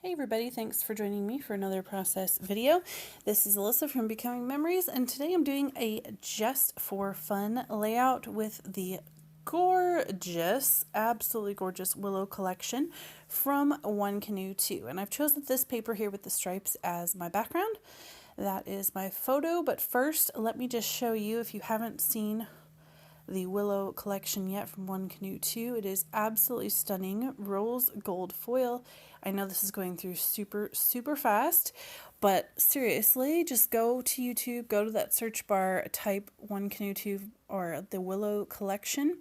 Hey everybody, thanks for joining me for another process video. This is Alyssa from Becoming Memories, and today I'm doing a just for fun layout with the gorgeous, absolutely gorgeous Willow collection from One Canoe 2. And I've chosen this paper here with the stripes as my background. That is my photo, but first let me just show you, if you haven't seen the Willow collection yet from One Canoe 2. It is absolutely stunning. Rose gold foil. I know this is going through super fast, but seriously, just go to YouTube, go to that search bar, type One Canoe 2 or the Willow collection,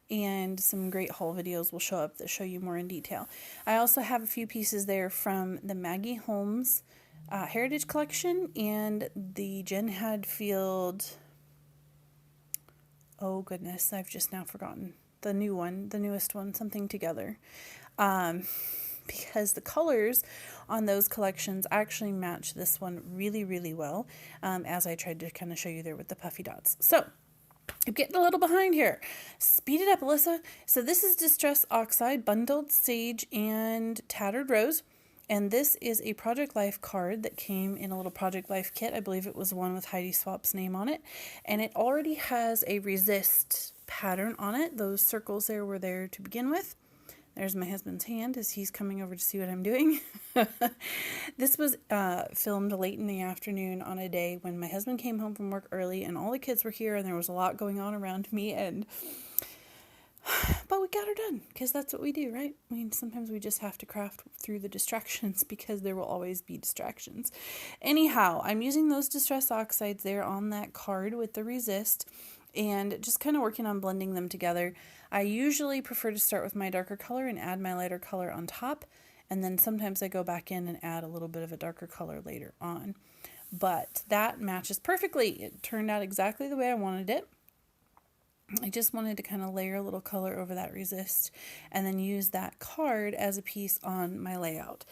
and some great haul videos will show up that show you more in detail. I also have a few pieces there from the Maggie Holmes Heritage Collection and the Jen Hadfield. Oh goodness, I've just now forgotten the new one, the newest one, something together. Because the colors on those collections actually match this one really well, as I tried to kind of show you there with the puffy dots. So I'm getting a little behind here. Speed it up, Alyssa. So this is Distress Oxide, Bundled Sage, and Tattered Rose. And this is a Project Life card that came in a little Project Life kit. I believe it was one with Heidi Swap's name on it. And it already has a resist pattern on it. Those circles there were there to begin with. There's my husband's hand as he's coming over to see what I'm doing. This was filmed late in the afternoon on a day when my husband came home from work early and all the kids were here and there was a lot going on around me, but we got her done because that's what we do, right? I mean, sometimes we just have to craft through the distractions because there will always be distractions. Anyhow, I'm using those Distress Oxides there on that card with the resist and just kind of working on blending them together. I usually prefer to start with my darker color and add my lighter color on top, and then sometimes I go back in and add a little bit of a darker color later on. But that matches perfectly. It turned out exactly the way I wanted it. I just wanted to kind of layer a little color over that resist and then use that card as a piece on my layout.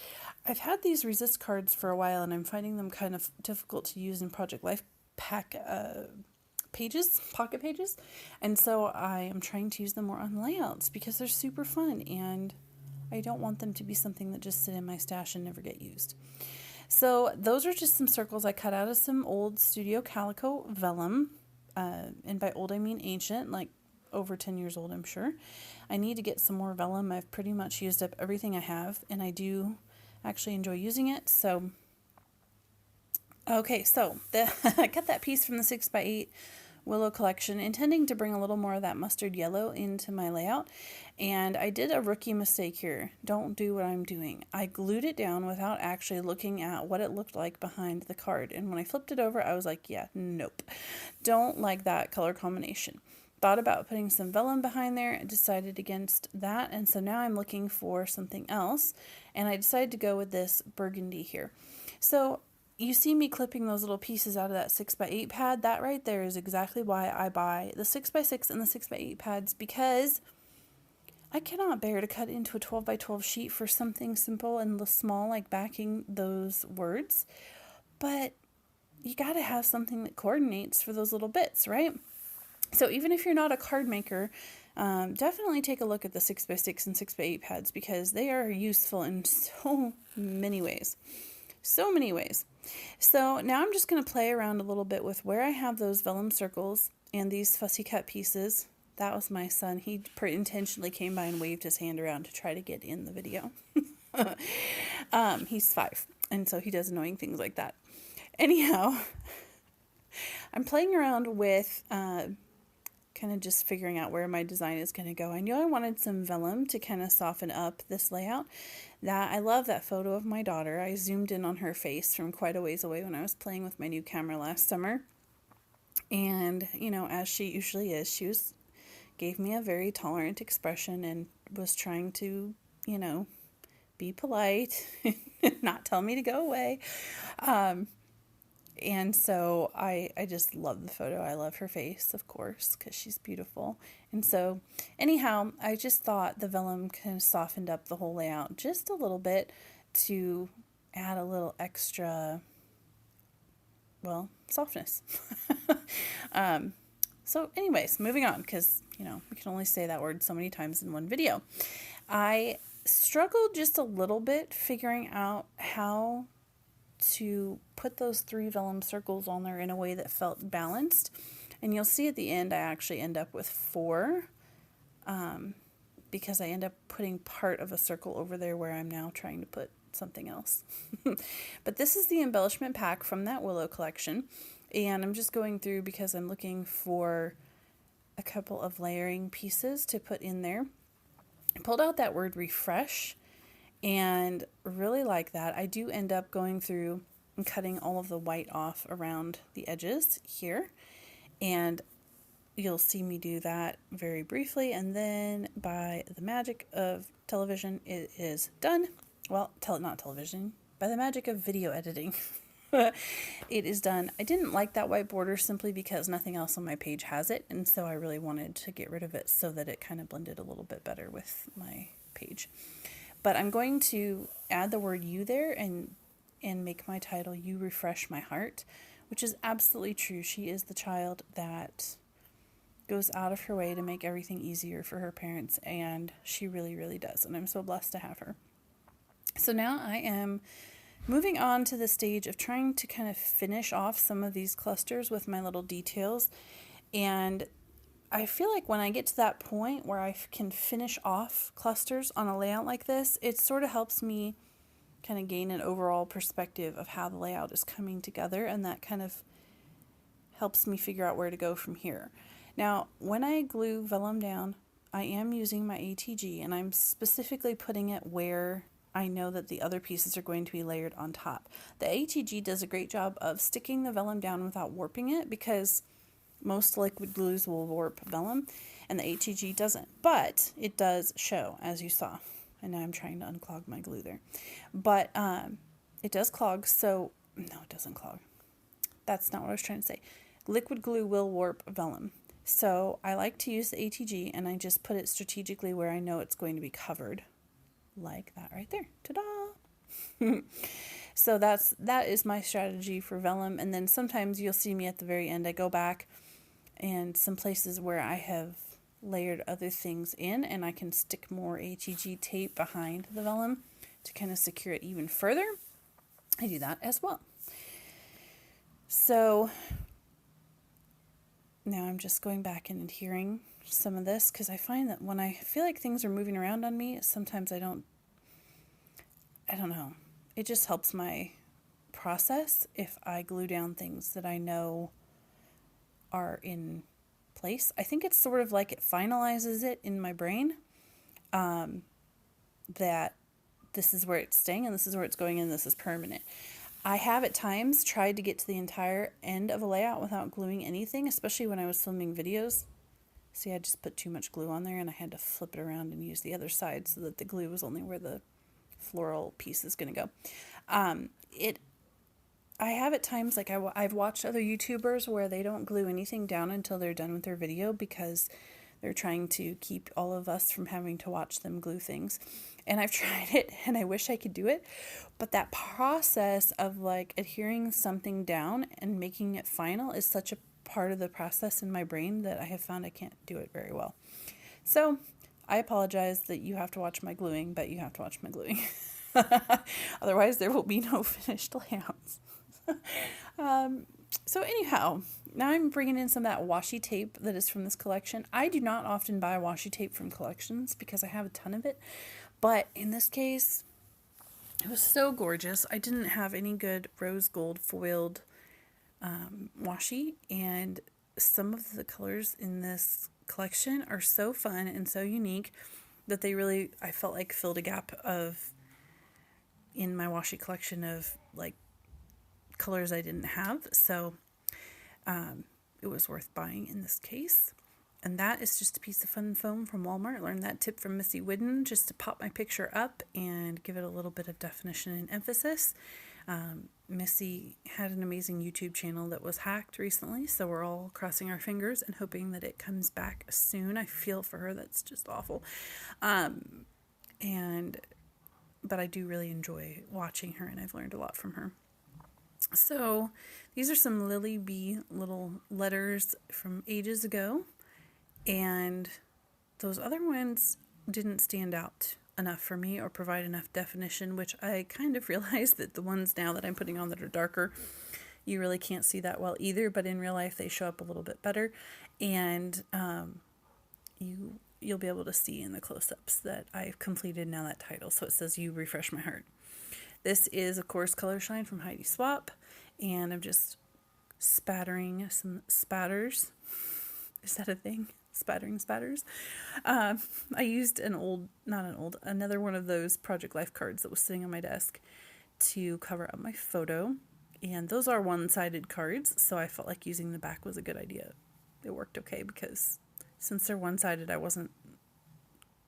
I've had these resist cards for a while and I'm finding them kind of difficult to use in Project Life pocket pages, and so I am trying to use them more on layouts because they're super fun and I don't want them to be something that just sit in my stash and never get used. So those are just some circles I cut out of some old Studio Calico vellum. And by old I mean ancient, like over 10 years old, I'm sure. I need to get some more vellum. I've pretty much used up everything I have, and I do actually enjoy using it. So, okay, so I cut that piece from the 6x8 Willow collection, intending to bring a little more of that mustard yellow into my layout. And I did a rookie mistake here. Don't do what I'm doing. I glued it down without actually looking at what it looked like behind the card. And when I flipped it over, I was like, yeah, nope. Don't like that color combination. Thought about putting some vellum behind there and decided against that. And so now I'm looking for something else. And I decided to go with this burgundy here. So you see me clipping those little pieces out of that 6x8 pad. That right there is exactly why I buy the 6x6 and the 6x8 pads, because I cannot bear to cut into a 12x12 sheet for something simple and small like backing those words. But you got to have something that coordinates for those little bits, right? So even if you're not a card maker, definitely take a look at the 6x6 and 6x8 pads because they are useful in so many ways. So many ways. So now I'm just going to play around a little bit with where I have those vellum circles and these fussy cut pieces. That was my son. He intentionally came by and waved his hand around to try to get in the video. He's 5, and so he does annoying things like that. Anyhow, I'm playing around with kind of just figuring out where my design is going to go. I knew I wanted some vellum to kind of soften up this layout. I love that photo of my daughter. I zoomed in on her face from quite a ways away when I was playing with my new camera last summer. And, you know, as she usually is, gave me a very tolerant expression and was trying to, you know, be polite, not tell me to go away. And so I just love the photo. I love her face, of course, because she's beautiful. And so anyhow, I just thought the vellum kind of softened up the whole layout just a little bit to add a little extra, well, softness. So anyways, moving on, because, you know, we can only say that word so many times in one video. I struggled just a little bit figuring out how to put those 3 vellum circles on there in a way that felt balanced. And you'll see at the end, I actually end up with 4, because I end up putting part of a circle over there where I'm now trying to put something else. But this is the embellishment pack from that Willow collection. And I'm just going through because I'm looking for a couple of layering pieces to put in there. I pulled out that word refresh and really like that. I do end up going through and cutting all of the white off around the edges here. And you'll see me do that very briefly. And then by the magic of television, it is done. Well, not television, by the magic of video editing. It is done. I didn't like that white border simply because nothing else on my page has it, and so I really wanted to get rid of it so that it kind of blended a little bit better with my page. But I'm going to add the word you there and make my title You Refresh My Heart, which is absolutely true. She is the child that goes out of her way to make everything easier for her parents, and she really, really does, and I'm so blessed to have her. So now I am moving on to the stage of trying to kind of finish off some of these clusters with my little details. And I feel like when I get to that point where I can finish off clusters on a layout like this, it sort of helps me kind of gain an overall perspective of how the layout is coming together, and that kind of helps me figure out where to go from here. Now, when I glue vellum down, I am using my ATG, and I'm specifically putting it where I know that the other pieces are going to be layered on top. The ATG does a great job of sticking the vellum down without warping it, because most liquid glues will warp vellum and the ATG doesn't, but it does show, as you saw. And now I'm trying to unclog my glue there, but it does clog. So no, it doesn't clog. That's not what I was trying to say. Liquid glue will warp vellum. So I like to use the ATG, and I just put it strategically where I know it's going to be covered. Like that right there. Ta-da! So that is my strategy for vellum. And then sometimes you'll see me at the very end, I go back and some places where I have layered other things in, and I can stick more ATG tape behind the vellum to kind of secure it even further. I do that as well. So now I'm just going back and adhering some of this, because I find that when I feel like things are moving around on me, sometimes I don't know. It just helps my process if I glue down things that I know are in place. I think it's sort of like it finalizes it in my brain, that this is where it's staying and this is where it's going and this is permanent. I have at times tried to get to the entire end of a layout without gluing anything, especially when I was filming videos. See, I just put too much glue on there and I had to flip it around and use the other side so that the glue was only where the floral piece is going to go. I have at times, like I've watched other YouTubers where they don't glue anything down until they're done with their video because they're trying to keep all of us from having to watch them glue things. And I've tried it and I wish I could do it. But that process of like adhering something down and making it final is such a part of the process in my brain that I have found I can't do it very well. So I apologize that you have to watch my gluing, but you have to watch my gluing. Otherwise there will be no finished layouts. So anyhow, now I'm bringing in some of that washi tape that is from this collection. I do not often buy washi tape from collections because I have a ton of it. But in this case, it was so gorgeous. I didn't have any good rose gold foiled washi, and some of the colors in this collection are so fun and so unique that they really, I felt like, filled a gap in my washi collection of like colors I didn't have. So it was worth buying in this case. And that is just a piece of fun foam from Walmart. I learned that tip from Missy Whidden, just to pop my picture up and give it a little bit of definition and emphasis. Missy had an amazing YouTube channel that was hacked recently, so we're all crossing our fingers and hoping that it comes back soon. I feel for her. That's just awful. But I do really enjoy watching her, and I've learned a lot from her. So these are some Lily Bee little letters from ages ago, and those other ones didn't stand out enough for me or provide enough definition, which I kind of realize that the ones now that I'm putting on that are darker, you really can't see that well either, but in real life they show up a little bit better, and you'll be able to see in the close-ups that I've completed now that title. So it says, "You Refresh My Heart." This is, of course, Color Shine from Heidi Swap, and I'm just spattering some spatters. Is that a thing? Spattering spatters. I used another one of those Project Life cards that was sitting on my desk to cover up my photo. And those are one-sided cards, so I felt like using the back was a good idea. It worked okay because since they're one-sided, I wasn't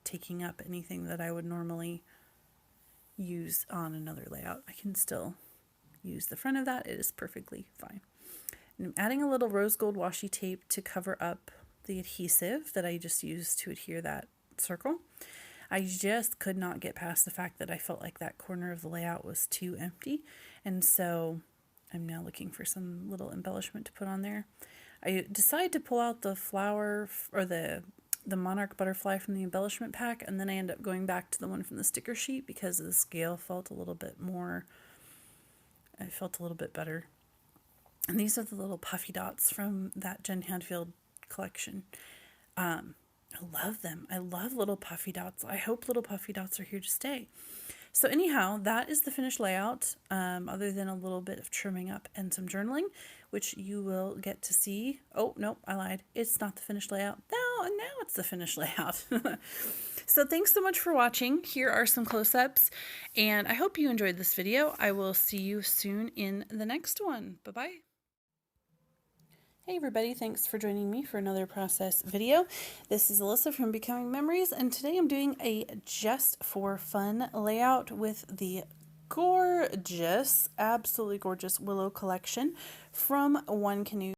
taking up anything that I would normally use on another layout. I can still use the front of that. It is perfectly fine. And I'm adding a little rose gold washi tape to cover up the adhesive that I just used to adhere that circle. I just could not get past the fact that I felt like that corner of the layout was too empty, and so I'm now looking for some little embellishment to put on there. I decided to pull out the flower or the monarch butterfly from the embellishment pack, and then I end up going back to the one from the sticker sheet because the scale felt a little bit more, I felt a little bit better. And these are the little puffy dots from that Jen Hadfield collection. I love them. I love little puffy dots. I hope little puffy dots are here to stay. So anyhow, that is the finished layout, other than a little bit of trimming up and some journaling, which you will get to see. Oh, no, I lied. It's not the finished layout. No, now it's the finished layout. So thanks so much for watching. Here are some close-ups, and I hope you enjoyed this video. I will see you soon in the next one. Bye-bye. Hey everybody, thanks for joining me for another process video. This is Alyssa from Becoming Memories, and today I'm doing a just for fun layout with the gorgeous, absolutely gorgeous Willow collection from One Canoe.